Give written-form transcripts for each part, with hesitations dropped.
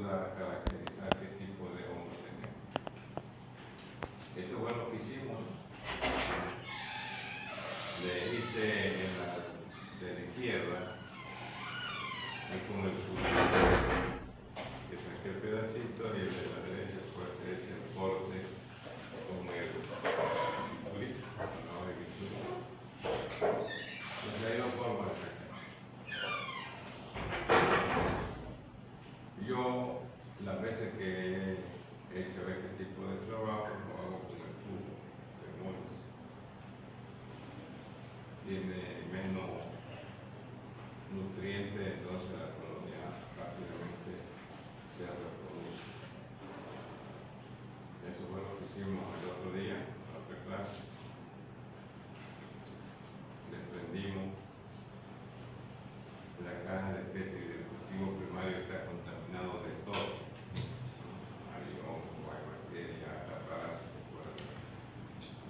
a caracterizar qué tipo de hongo tenemos. Esto fue lo que hicimos. Le hice en la de la izquierda, ahí con el cuchillo, que saqué el pedacito, y el de la derecha pues es el corte con el grito, no el grito. Entonces hay dos formas acá. Yo, las veces que he hecho este tipo de trabajo, lo hago con el tubo de Morris. Tiene menos nutrientes, entonces la colonia rápidamente se reproduce. Eso fue lo que hicimos el otro día, en la otra clase. Desprendimos la caja de Petri del cultivo primario, está contaminado de todo. Hay hongo, hay bacterias, hay parásitos por ahí.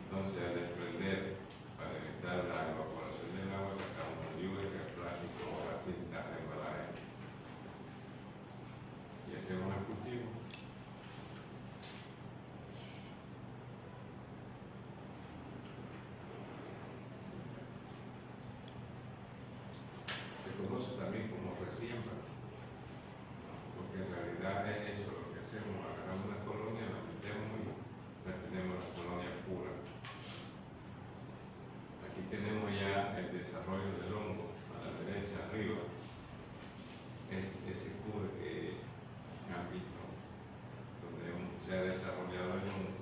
Entonces, al desprender, para evitar la evaporación del agua, sacamos el UV, el plástico, la cinta de embalaje y hacemos el cultivo. Se conoce también como resiembra, porque en realidad es eso lo que hacemos: agarramos una colonia, la metemos y la tenemos la colonia pura. Aquí tenemos ya el desarrollo del hongo a la derecha arriba, es ese cubre que han visto, donde se ha desarrollado el hongo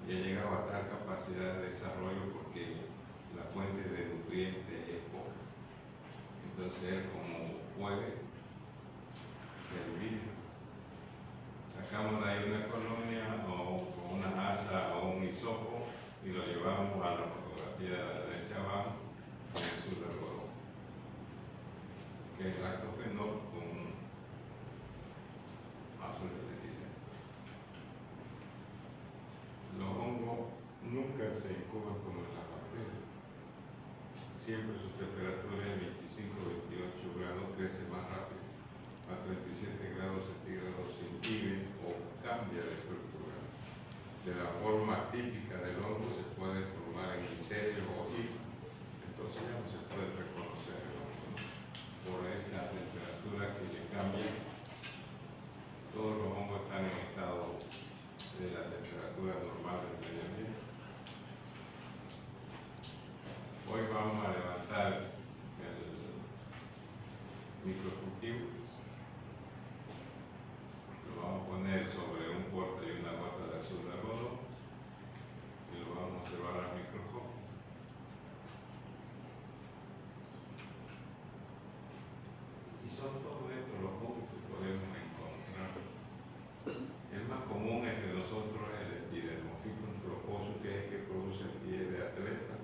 y ha llegado a tal capacidad de desarrollo porque la fuente de nutrientes es poca. Entonces él, como puede, se divide. Sacamos de ahí una colonia o con una asa o un hisopo y lo llevamos a la fotografía de la derecha abajo en el suderrodón, que es lactofenol con azul de etileno. Los hongos nunca se incuban como en las bacterias. Siempre su temperatura es 25-28 grados, crece más rápido. A 37 grados centígrados se inhibe o cambia de estructura. De la forma típica del hongo se puede formar en micelio o higo. Entonces ya no se puede reconocer el hongo, ¿no? Por esa temperatura que le cambia. Todos los hongos están en estado de la temperatura normal del medio ambiente. Hoy vamos a levantar el microcultivo. Lo vamos a poner sobre un porta y una gota de azul de algodón y lo vamos a observar al microscopio. Y son todos estos los hongos que podemos encontrar. El más común entre nosotros es el Epidermophyton flocosus, que es el que produce el pie de atleta,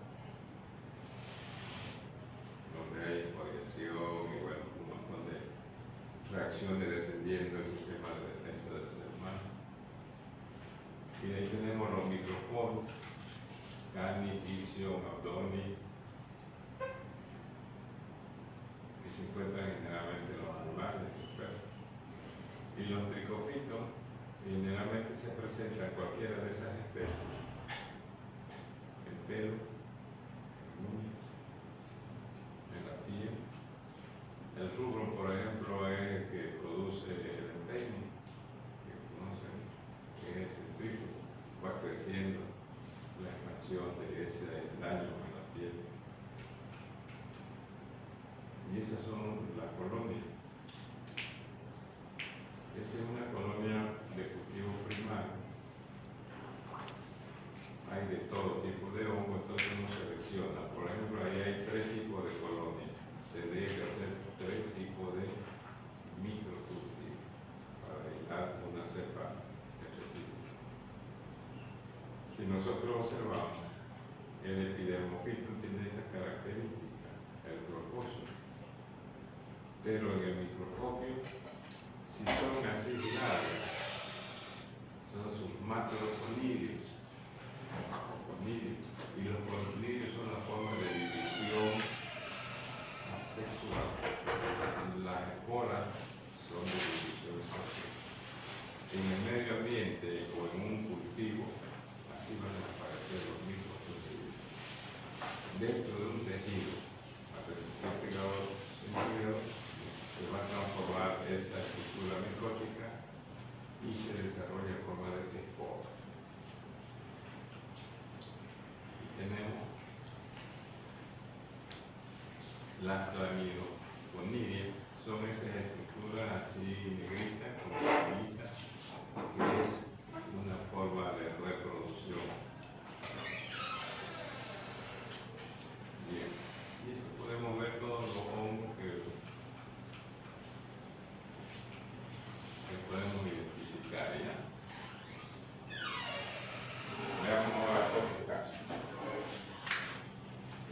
donde hay exfoliación y bueno, un montón de reacciones dependiendo del sistema de defensa del ser humano. Y ahí tenemos los microporos, Cani, Ipsium, Abdoni, que se encuentran generalmente en los animales, en los perros. Y los tricofitos generalmente se presentan en cualquiera de esas especies: el pelo, el uñas, en la piel. El rubro, por ejemplo, es el que produce el empeño, que conocen, que es el trífono. Va creciendo la expansión de ese daño en la piel. Y esas son las colonias. Esa es una colonia de cultivo primario. Hay de todo tipo de hongo, entonces uno selecciona. Por ejemplo, ahí hay 3 tipos de colonias. Tendría que hacer 3 tipos de microcultivos para aislar una cepa específica. Si nosotros observamos, el Epidermophyton tiene esa característica, el flocoso. Pero en el microscopio, si son así largas, son sus macroconilios. Y los conilios son la forma de división asexual. Las esporas son de división sexual. en el medio ambiente o en un cultivo, así van a aparecer los mismos procedimientos. Dentro de un tejido, a 37 grados centígrados, se va a transformar esa estructura micótica y se desarrolla en forma de espora. Y tenemos las clamidogonidias, son esas estructuras así negritas, con capillitas, que es una forma de reproducción. Bien, y eso podemos ver todos los hongos que podemos identificar ya. Veamos ahora otro caso.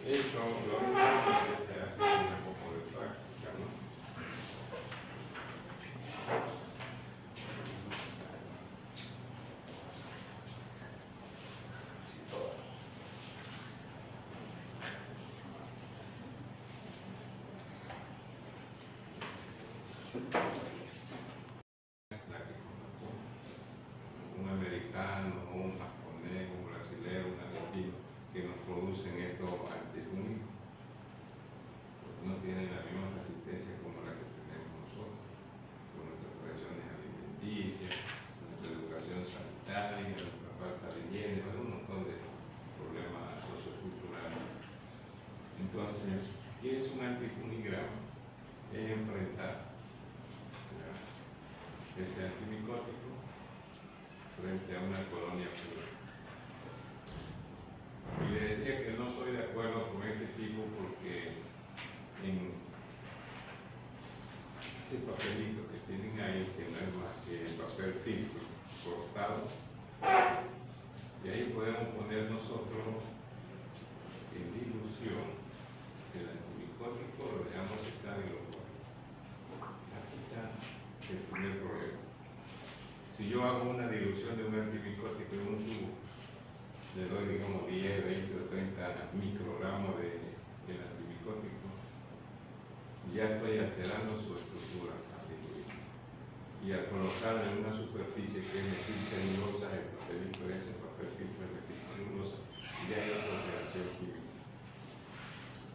De hecho, lo mismo se hace con un poco de práctica, ¿no? Un americano, un japonés, un brasileño, un argentino, que nos producen estos antifúngicos, porque no tienen la misma resistencia como la que tenemos nosotros, con nuestras tradiciones alimenticias, nuestra educación sanitaria, nuestra falta de higiene, un montón de problemas socioculturales. Entonces, ¿qué es un antifungigrama? Es enfrentar ese antimicótico frente a una colonia pura. Y le decía que no soy de acuerdo con este tipo porque en ese papelito que tienen ahí, que no es más que papel filtro cortado, y ahí podemos poner nosotros en dilución el antimicótico, lo dejamos estar y lo ponemos. Aquí está el primer problema. Si yo hago una dilución de un antimicótico en un tubo, le doy digamos 10, 20 o 30 microgramos del antimicótico, ya estoy alterando su estructura articular. Y al colocarlo en una superficie que es metilcelulosa, el papelito ese papel filtro es metilcelulosa, ya hay otra reacción química.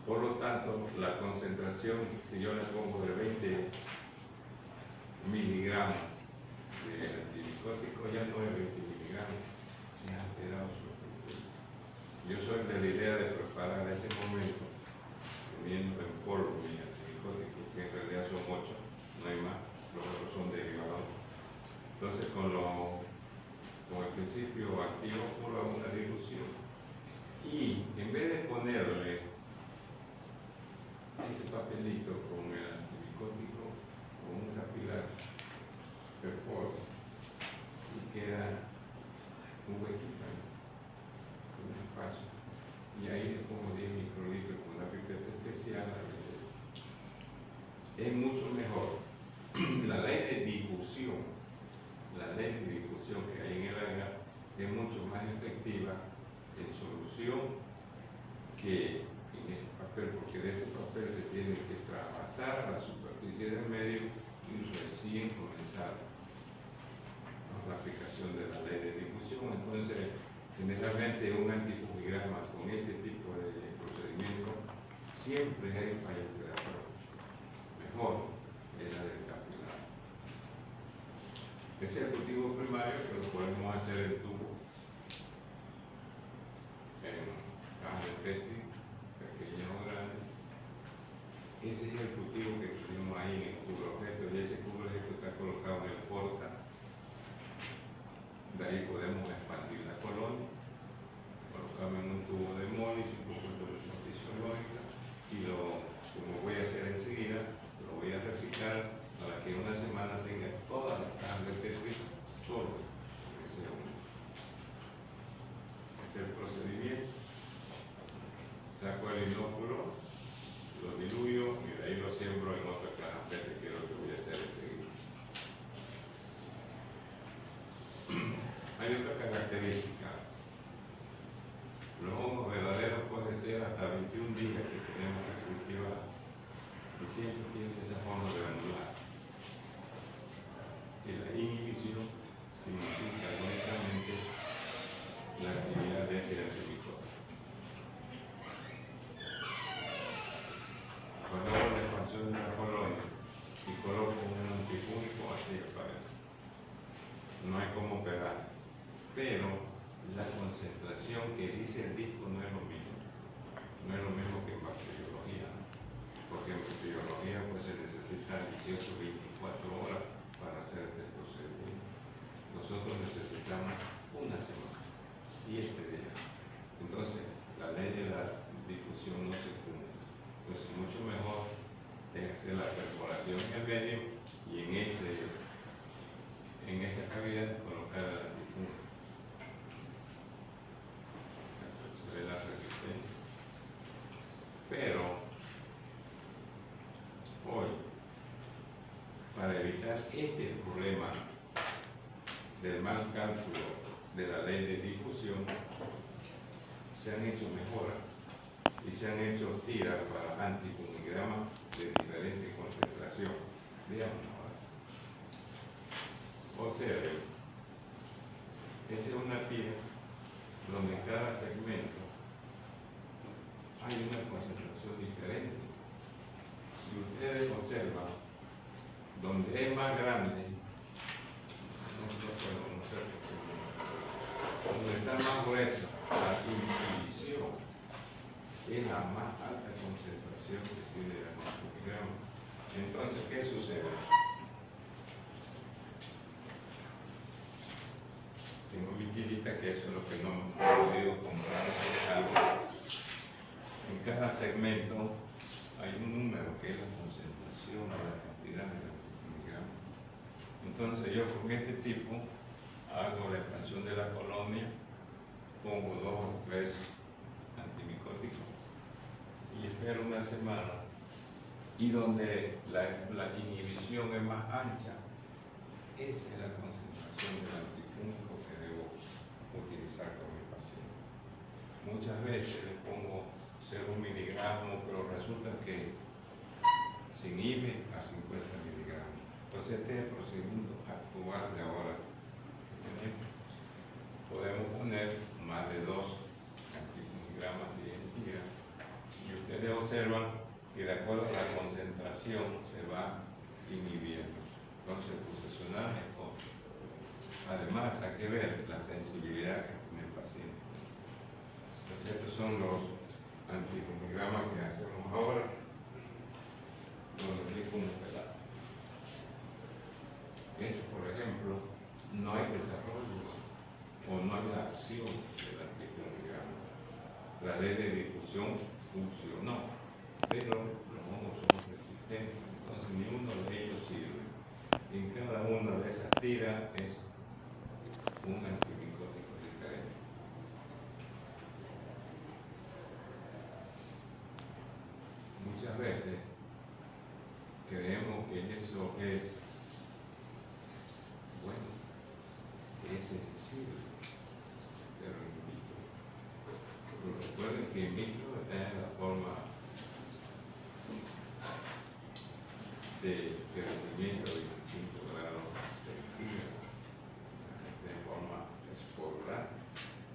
Por lo tanto, la concentración, si yo le pongo de 20 miligramos de antimicótico, ya no es 20 miligramos, se ha alterado su estructura. Yo soy de la idea de preparar ese momento, poniendo en polvo mi antimicótico, que en realidad son 8, no hay más, los otros son derivados. Entonces, con el principio activo puro hago una dilución. Y en vez de ponerle ese papelito con el antimicótico, con un capilar, perforo, y queda un huequito ahí, un espacio. Y ahí le pongo 10 microlitros con una pipeta especial. Es mucho mejor. La ley de difusión que hay en el agar es mucho más efectiva en solución que en ese papel, porque de ese papel se tiene que traspasar a la superficie del medio y recién comenzar la aplicación de la ley de difusión. Entonces, generalmente un antifungigrama con este tipo de procedimiento siempre hay fallos de error. Mejor es la del capilar. Ese es el cultivo primario que lo podemos hacer en tubo, en cajas de Petri, pequeñas o grandes. Ese es el cultivo que tenemos ahí en el cubo objeto, y ese cubo objeto está colocado en el porta. De ahí podemos expandir la colonia, colocamos en un tubo de Molis, un poco de solución fisiológica, y como voy a hacer enseguida, lo voy a replicar para que en una semana tenga todas las cajas de Petri solo en ese uno. Ese es el procedimiento. Saco el inóculo, lo diluyo y de ahí lo siembro en otra caja Petri, que es lo que voy a hacer enseguida. Hay otra característica. Los hongos verdaderos pueden ser hasta 21 días que tenemos que cultivar y siempre tienen esa forma granular. Y la inhibición significa lógicamente la actividad de ese antimicótico. Cuando hago la expansión de la colonia y coloco un antifúngico, así aparece. No hay como pegar. Pero la concentración que dice el disco no es lo mismo. No es lo mismo que en bacteriología, ¿no? Porque en bacteriología pues se necesita 18-24 horas para hacer este procedimiento. Nosotros necesitamos una semana, 7 días. Entonces, la ley de la difusión no se cumple. Entonces, mucho mejor es hacer la perforación en el medio y en esa cavidad colocar el antifúngico. Se ve la resistencia. Pero hoy, para evitar este problema del mal cálculo de la ley de difusión, se han hecho mejoras y se han hecho tiras para antifungigramas de diferente concentración. Veamos ahora. Observen, esa es una tira donde en cada segmento hay una concentración diferente. Si ustedes observan, donde es más grande, donde está más gruesa, la inhibición es la más alta concentración que tiene el antifungigrama. Entonces, ¿qué sucede? Tengo mi tirita, que eso es lo que no he podido comprar algo. En cada segmento hay un número que es la concentración de la cantidad de antifungigrama. Entonces yo con este tipo hago la expansión de la colonia, pongo 2 o 3 antimicóticos y espero una semana, y donde la inhibición es más ancha, esa es la concentración del antifúngico que debo utilizar con mi paciente. Muchas veces les pongo 0 miligramos, pero resulta que se inhibe a 50 miligramos. Entonces este es el procedimiento actual de ahora. Podemos poner más de 2 antifungigramas en tira, y ustedes observan que de acuerdo a la concentración se va inhibiendo. Entonces, posicionar mejor. Además, hay que ver la sensibilidad que tiene el paciente. Entonces, estos son los antifungigramas que hacemos ahora. Lo explico un pedazo. Por ejemplo, no hay desarrollo o no hay la acción del antifungigrama. La ley de difusión funcionó, pero los hongos son resistentes, entonces ni uno de ellos sirve. En cada una de esas tiras es un antimicótico diferente. Muchas veces creemos que eso es bueno, es sensible, pero in vitro. Pero recuerden que in vitro está en la forma de crecimiento de 25 grados centígrados, de forma esporular.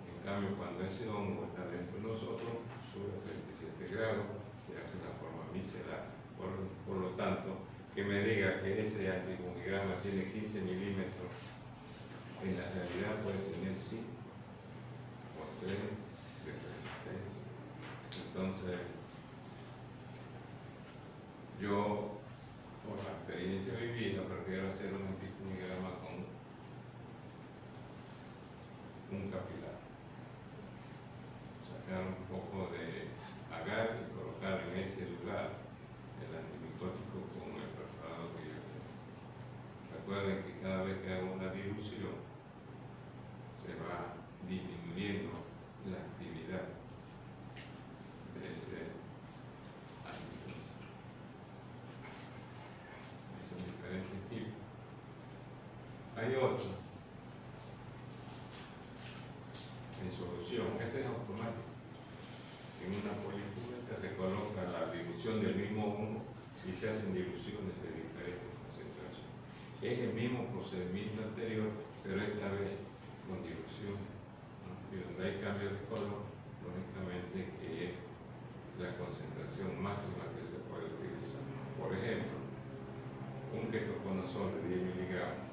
En cambio, cuando ese hongo está dentro de nosotros, sube a 37 grados, se hace la forma micelar. Por lo tanto, que me diga que ese antifungigrama tiene 15 milímetros, en la realidad puede tener 5 o 3 de resistencia. Entonces, yo, por la experiencia vivida, prefiero hacer un antifungigrama con un capilar. Sacar un poco de agar y colocar en ese lugar el antimicótico con el preparado que yo tengo. Recuerden que cada vez que hago una dilución, se va disminuyendo la actividad de ese antifúngico. Son diferentes tipos. Hay otro en solución. Este es automático. En una policúbica se coloca la dilución del mismo hongo y se hacen diluciones de diferentes concentraciones. Es el mismo procedimiento anterior, pero esta máxima que se puede utilizar. Por ejemplo, un ketoconazol de 10 miligramos,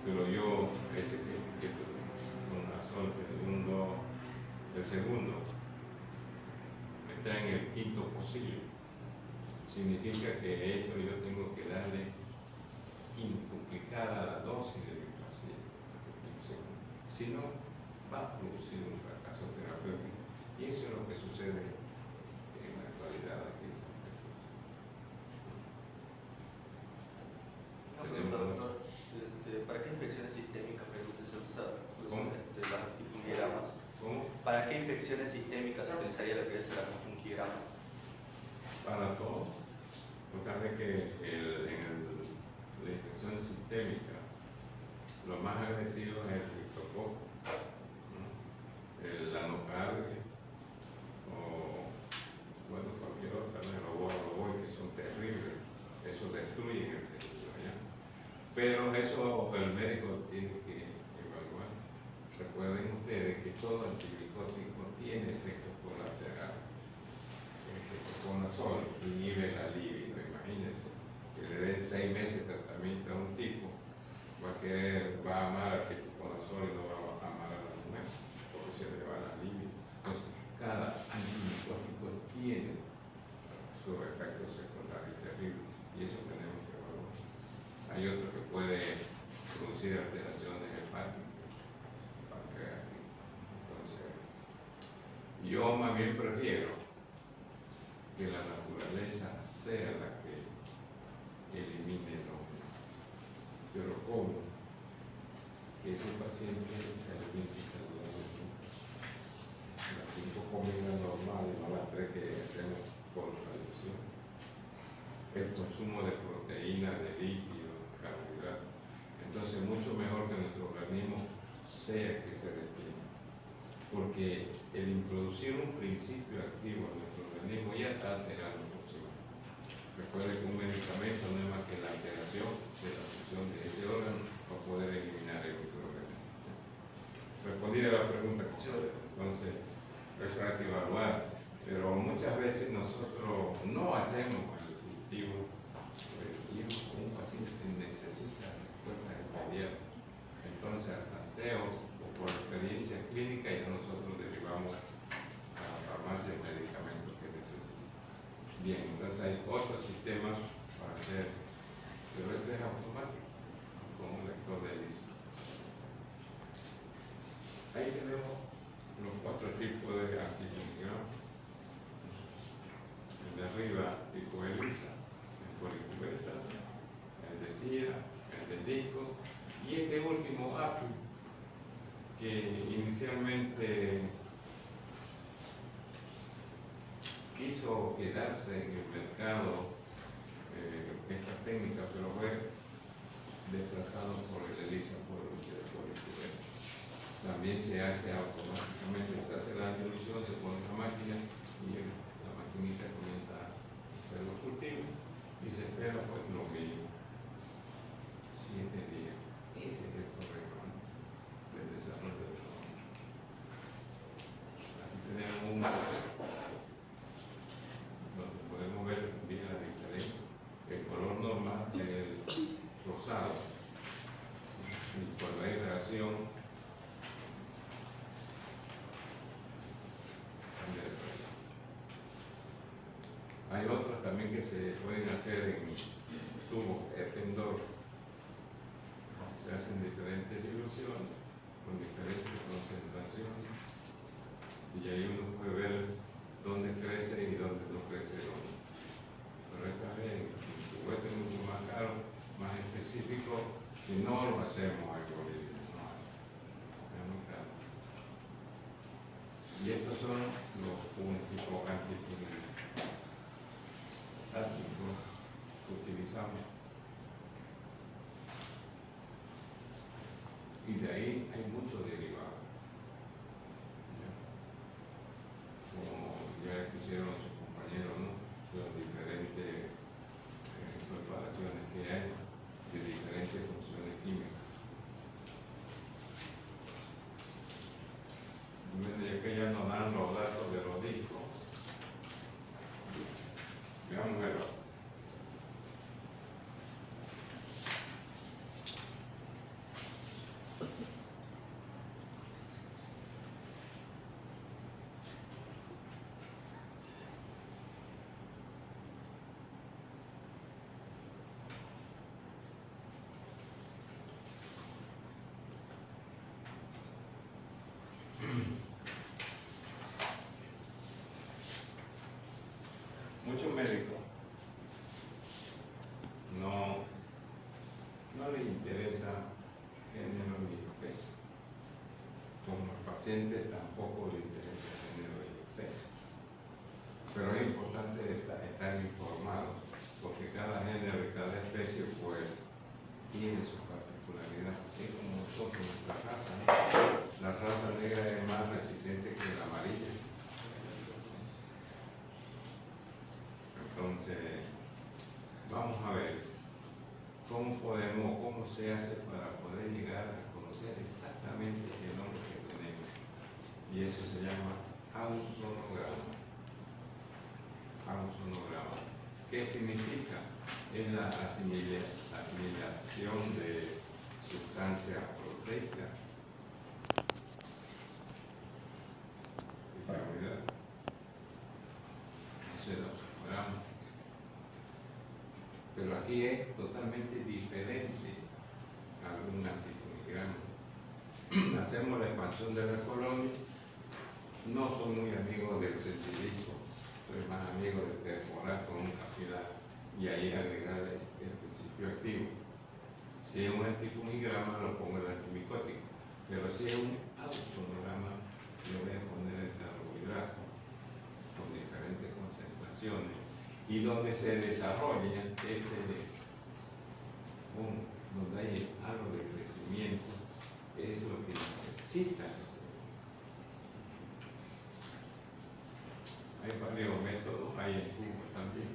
pero yo, ese ketoconazol el segundo, está en el quinto posible. Significa que eso yo tengo que darle quintuplicada la dosis del paciente para que funcione. Si no, va a producir un fracaso terapéutico. Y eso es lo que sucede en la actualidad aquí en San Pedro. Una pregunta, doctor. ¿Para qué infecciones sistémicas se usa los antifungigramas? ¿Cómo? ¿Para qué infecciones sistémicas se utilizaría lo que es el antifungigrama? Para todo. Pues sabe que la infección sistémica, lo más agresivo es el criptococo, ¿no? El anocardia, o bueno, cualquier otra, ¿no? El oboe, que son terribles. Eso destruye el tejido, ¿ya? Pero eso el médico tiene que evaluar. Recuerden ustedes que todo antibiótico tiene efectos colaterales. El ketoconazol inhibe la libido, imagínense, que le den 6 meses de tratamiento a un tipo, va a amar al ketoconazol y no va a amar a la mujer, porque se le va la libido. Entonces, cada antibiótico tiene sus efectos secundarios terribles, y eso tenemos que evaluar. Hay otro que puede producir alteraciones hepáticas, pancreáticas. Entonces, yo más bien prefiero que la naturaleza sea la que elimine el hombre. Pero ¿cómo? Que ese paciente se alimente saludablemente. Las 5 comidas normales, no las 3 que hacemos por tradición. El consumo de proteínas, de líquidos, carbohidratos. Entonces, mucho mejor que nuestro organismo sea que se detenga. Porque el introducir un principio activo en nuestro organismo ya está alterando la función. Recuerde que un medicamento no es más que la alteración de la función de ese órgano para poder eliminar el microorganismo. Respondida la pregunta, entonces eso hay que evaluar, pero muchas veces nosotros no hacemos el cultivo preventivo con un paciente que necesita respuesta inmediata. Entonces, al tanteo o por experiencia clínica, ya nosotros derivamos a la farmacia el medicamento que necesita. Bien, entonces hay otros sistemas para hacer, pero este es automático, con un lector de lista. Ahí tenemos los 4 tipos de antifungigramas. El de arriba, tipo ELISA, el policubeta, el de tira, el de disco, y este último, API, que inicialmente quiso quedarse en el mercado esta técnica, pero fue desplazado por el ELISA, por el policubeta. También se hace automáticamente, se hace la dilución, se pone la máquina y la maquinita comienza a hacer los cultivos y se espera pues lo mismo, 7 días. Ese es el problema, ¿no?, del desarrollo del hombre. Aquí tenemos un donde podemos ver bien la diferencia. El color normal es el rosado, y cuando hay reacción cambia de color. Hay otros también que se pueden hacer en tubos Eppendorf. Se hacen diferentes diluciones con diferentes concentraciones y ahí uno puede ver dónde crece y dónde no crece el hongo. Pero esta vez el juguete es mucho más caro, más específico, y no lo hacemos aquí en Bolivia, no, es muy caro. Y estos son los tipo antifungigramas que utilizamos. Y de ahí hay muchos derivados. Como ya pusieron sus compañeros, ¿no?, las diferentes preparaciones que hay de diferentes funciones químicas. Ya que ya nos dan los datos de los discos, muchos médicos no les interesa género ni peso. Como al paciente tampoco le interesa género ni peso. Pero es importante estar informado, porque cada género y cada especie pues tiene su particularidad. Es como nosotros, nuestra raza, ¿no? La raza negra es más resistente que la amarilla. Entonces, vamos a ver cómo se hace para poder llegar a conocer exactamente el nombre que tenemos. Y eso se llama ausonograma. Ausonograma. ¿Qué significa? Es la asimilación de sustancia proteica. Eso es el ausonograma. Pero aquí es totalmente diferente a un antifunigrama. Hacemos la expansión de la colonia. No soy muy amigo del sencillismo, soy más amigo de perforar con un capilar y ahí agregar el principio activo. Si es un antifunigrama, lo pongo el antimicótico, pero si es un ausonograma, le voy a poner el carbohidrato con diferentes concentraciones y donde se desarrolla ese donde hay algo de crecimiento, es lo que necesita. Hay varios métodos, hay en cubo también,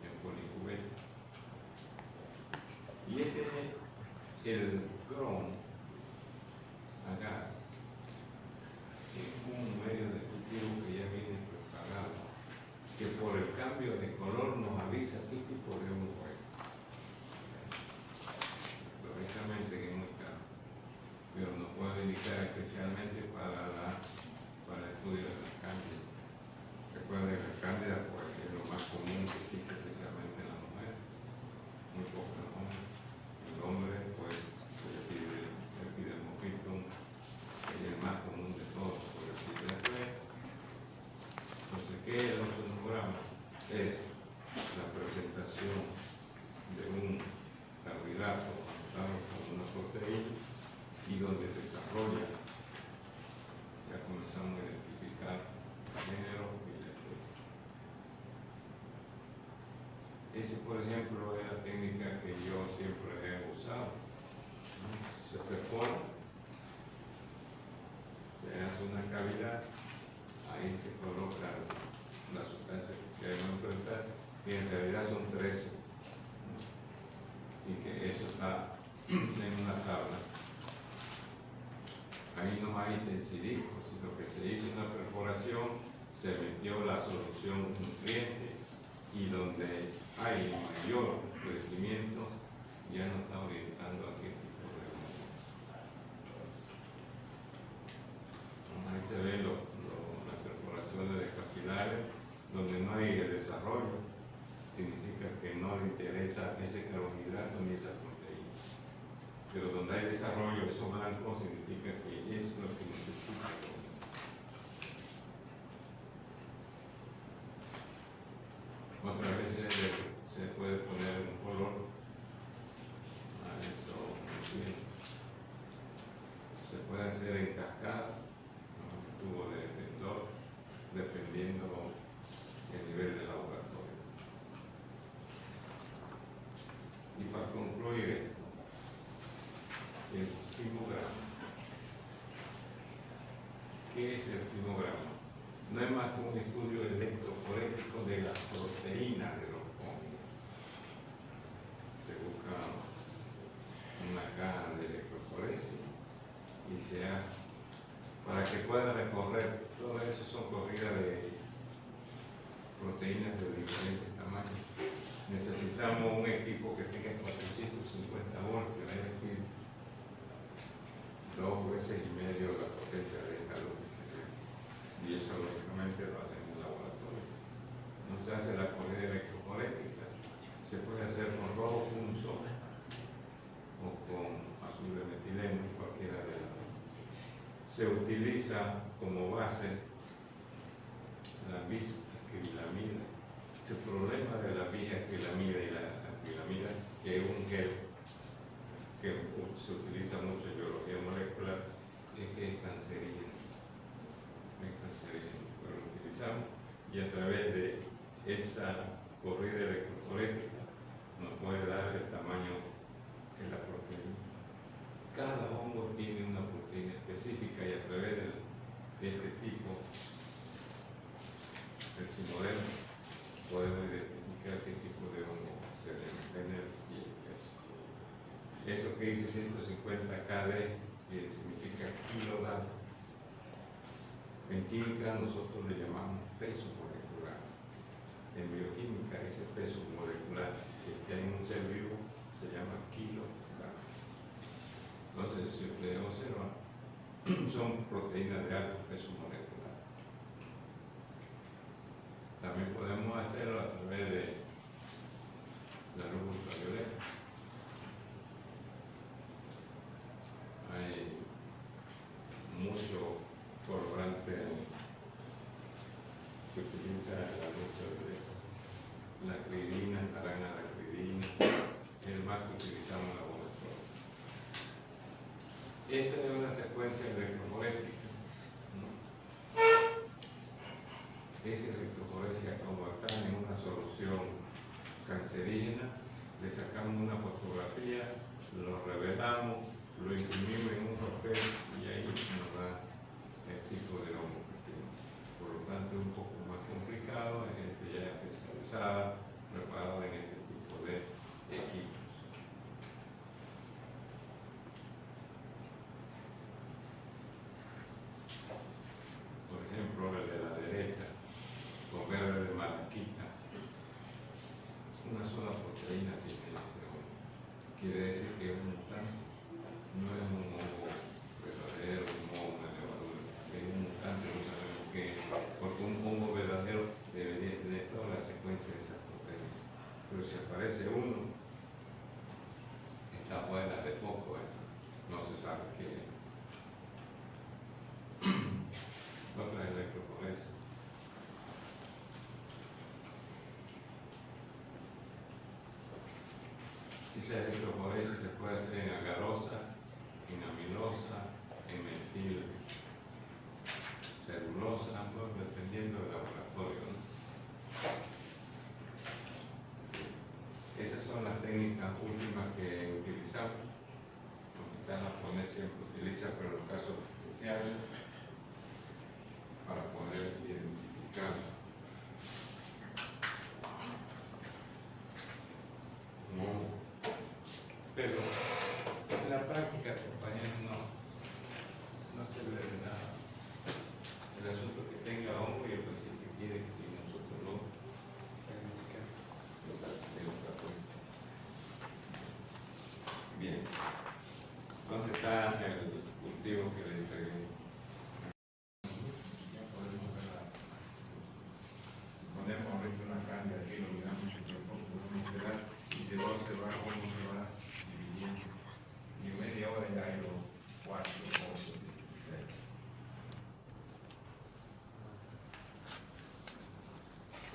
en policubeta. Y el Crohn, acá, es un medio de cultivo que ya viene preparado, que por el cambio de color nos avisa qué tipo de hongo es. Lógicamente que es muy caro, pero nos puede indicar especialmente para el estudio de la cándida. Recuerden, la cándida pues, es lo más común que existe especialmente en la mujer, muy poco en el hombre. El hombre pues el epidermofittum es el más común de todos por el tipo de red. Entonces, ¿qué es el ausonograma? Es la presentación de un carbohidrato asociado con una proteína y donde desarrolla, ya comenzamos a identificar género y la especie. Ese, por ejemplo, es la técnica que yo siempre he usado. Se perfora, se hace una cavidad, ahí se coloca la sustancia que queremos enfrentar, que en realidad son 13, y que eso está en una tabla. Ahí no hay sensilismo, sino que se hizo una perforación, se metió la solución nutriente y donde hay mayor crecimiento ya no está orientando a qué tipo de hormonas. Ahí se ven las perforaciones de capilares donde no hay el desarrollo, significa que no le interesa ese carbohidrato ni esa proteína. Pero donde hay desarrollo, eso blanco significa que eso es lo que necesita. Otras veces se puede poner un color a eso, bien. Se puede hacer en cascada, un tubo de tendor, dependiendo el nivel de laboratorio. Y para concluir esto, el simograma. ¿Qué es el simograma? No es más que un estudio electroforético de las proteínas de los hongos. Se busca una caja de electroforesis y se hace para que pueda recorrer. Todo eso son corridas de proteínas de diferentes tamaños. Necesitamos un equipo que tenga 450 voltios, es decir, 2,5 veces la potencia de esta luz. Y eso lógicamente lo hacen en el laboratorio. No se hace la corrida electroforética, se puede hacer con rojo punzo o con azul de metileno, cualquiera de las dos. Se utiliza como base la bisacrilamida, El problema de la vía acrilamida y la acrilamida, que es un gel que se utiliza mucho en biología molecular, es que es cancerígeno. Es cancerígeno, pero lo utilizamos y a través de esa corrida electroforética nos puede dar el tamaño de la proteína. Cada hongo tiene una proteína específica y a través de este tipo de modelo podemos identificar qué tipo de hongo se debe tener y eso. Eso que dice 150 KD significa kilogramo. En química nosotros le llamamos peso molecular. En bioquímica ese peso molecular que hay en un ser vivo se llama kilogramo. Entonces, si ustedes observan, son proteínas de alto peso molecular. También podemos hacerlo a través de la luz ultravioleta. Hay mucho colorante que utiliza la luz ultravioleta. La acridina, naranja de acridina, el más que utilizamos en la laboratorio. Esa es una secuencia electroforética, ¿no? Esa electroforesia, como está en una solución cancerígena, le sacamos una fotografía, lo revelamos, lo imprimimos en un papel y ahí nos da el tipo de hongo que tiene. Por lo tanto, es un poco más complicado, hay gente ya especializada, preparada en este tipo de equipos. Por ejemplo, el de la derecha, con verde de malaquita, una sola proteína tiene ese hongo. Quiere decir que es un mutante, no es un hongo verdadero, un hongo de levadura, es un mutante, no sabemos qué es, porque un hongo verdadero debería tener toda la secuencia de esas proteínas. Pero si aparece uno, está fuera de foco esa, no se sabe qué es. Otra electroforesia. Esa electroforesia se puede hacer en agarosa, en amilosa, en metil celulosa, pues, dependiendo del laboratorio, ¿no? Esas son las técnicas últimas que utilizamos. La poner siempre utiliza, pero en los casos especiales, para poder identificar. No. Pero en la práctica, compañeros, no se le dé nada. El asunto que tenga hongo y el paciente quiere que nosotros lo diagnostiquemos. Exacto, es otra cuenta. Bien. ¿Dónde está el cultivo que le entregué? Ya podemos ver. Ponemos ahorita una carga aquí, lo miramos entre poco, podemos esperar y si no se va, cómo se va dividiendo. Y en media hora ya hay los 4, 8, 16.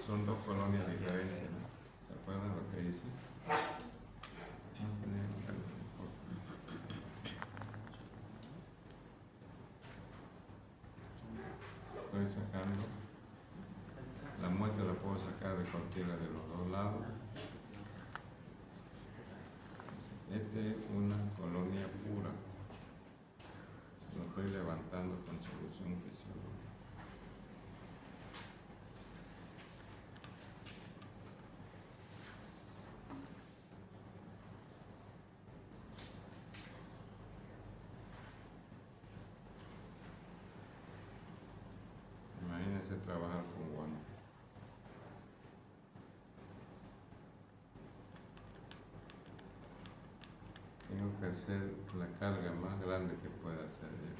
Son dos colonias diferentes, ¿no? ¿Se acuerdan lo que dice? Estoy sacando la muestra, la puedo sacar de cualquiera de los dos lados. Esta es una colonia pura, lo estoy levantando con solución fisiológica. Imagínense trabajar con guantes. Tengo que hacer la carga más grande que pueda hacer yo.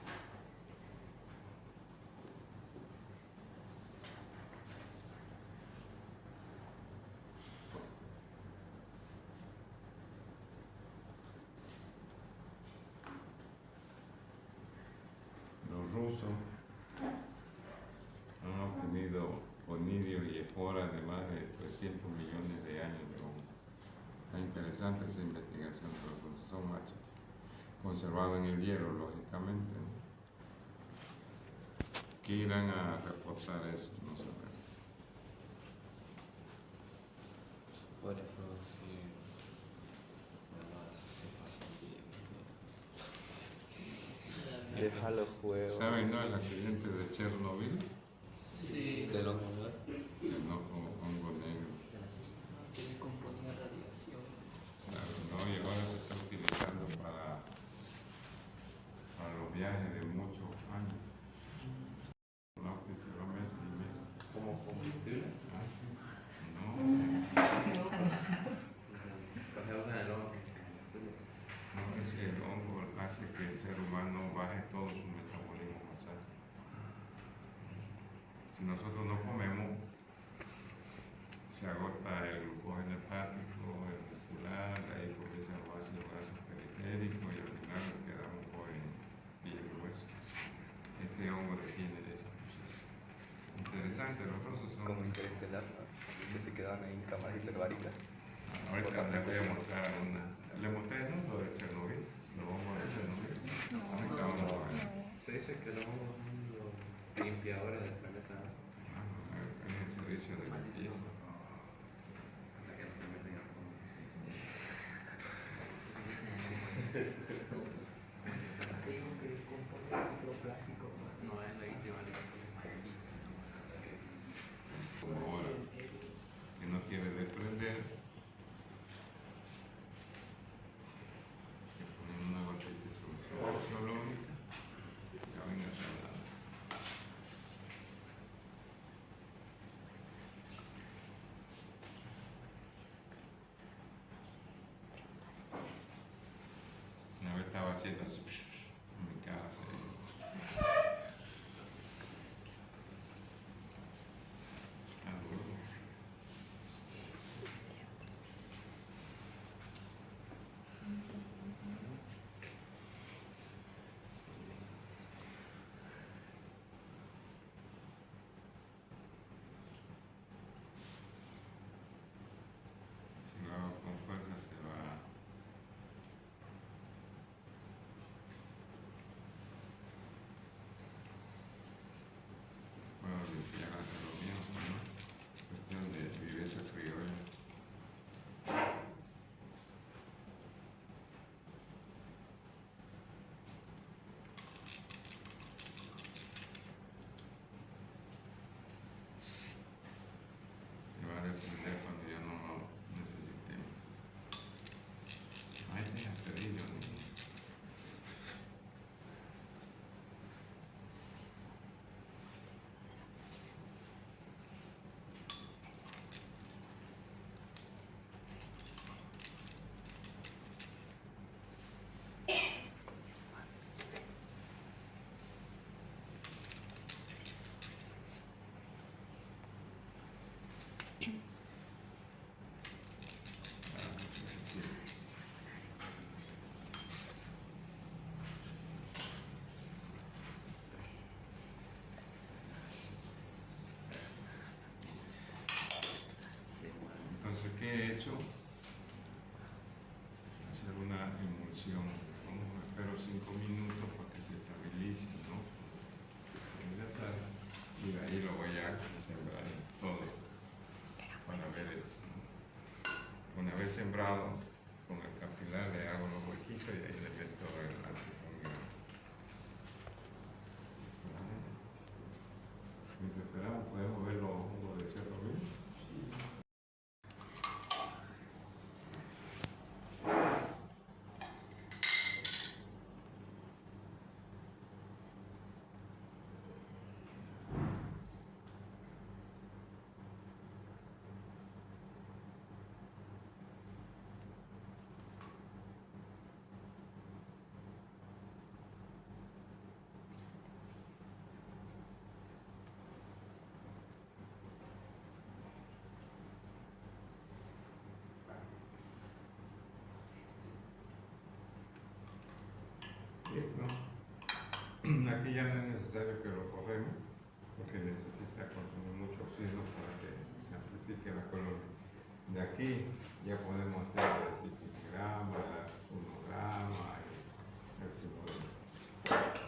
Los rusos han obtenido onidio y espora de más de 300 millones de años de hongo. Está interesante esa investigación, pero pues son machos conservados en el hielo, lógicamente, ¿no? ¿Qué irán a reportar eso? No sabemos. Podría producir nuevas cepas de... Déjalo juego. ¿Saben, no, el accidente de Chernobyl? Sí, De los El hongo negro. que le componía radiación. Claro, no, y ahora se está utilizando para los viajes de muchos años. No, que se lo meses y meses. como combustible. Ah, sí. No, Por ejemplo, en el hongo. no, es que el hongo hace que el ser humano baje todo su metabolismo basal. Si nosotros no comemos, se agota el glucógeno hepático, el muscular, ahí comienzan los ácidos grasos periféricos y al final nos quedamos con piel y hueso. Este hongo detiene de ese proceso. Interesante, los rosas son... Como interestelar, ¿no? Que se quedaban ahí en cámaras hiperbáricas. Ahorita les voy a mostrar una. Le mostré, ¿no? Lo de Chernobyl. Lo vamos a ver Chernobyl. Ahorita vamos a ver. Se dice que los hongos son los limpiadores del planeta. Es el servicio de limpieza. Hasta que no te meten al fondo. Digo que compone microplástico. No es la víctima de Como ahora, que no quiere desprender, que ponen una gotita de solución fisiológica, ya ven acá al lado. Una vez estaba haciendo así, en mi casa. Está duro. Si lo hago con fuerza se va. Puedo limpiar hacia lo mío, ¿no? Cuestión de viveza criolla. Me va a desprender cuando ya no lo necesitemos. Ay, déjate de ello, niño. Sí. Entonces, ¿qué he hecho? Hacer una emulsión. Espero 5 minutos para que se estabilice, ¿no? Y ya está. Y de ahí lo voy a sembrar todo para ver eso, ¿no? Una vez sembrado, con el capilar le hago los huequitos y ahí le meto el antifungal. Mientras esperamos, podemos ver los hongos de Chernobyl. Listo. Aquí ya no es necesario que lo forremos porque necesita consumir mucho oxígeno para que se amplifique la colonia. De aquí ya podemos hacer el tipigrama, el sonograma, el simulacro.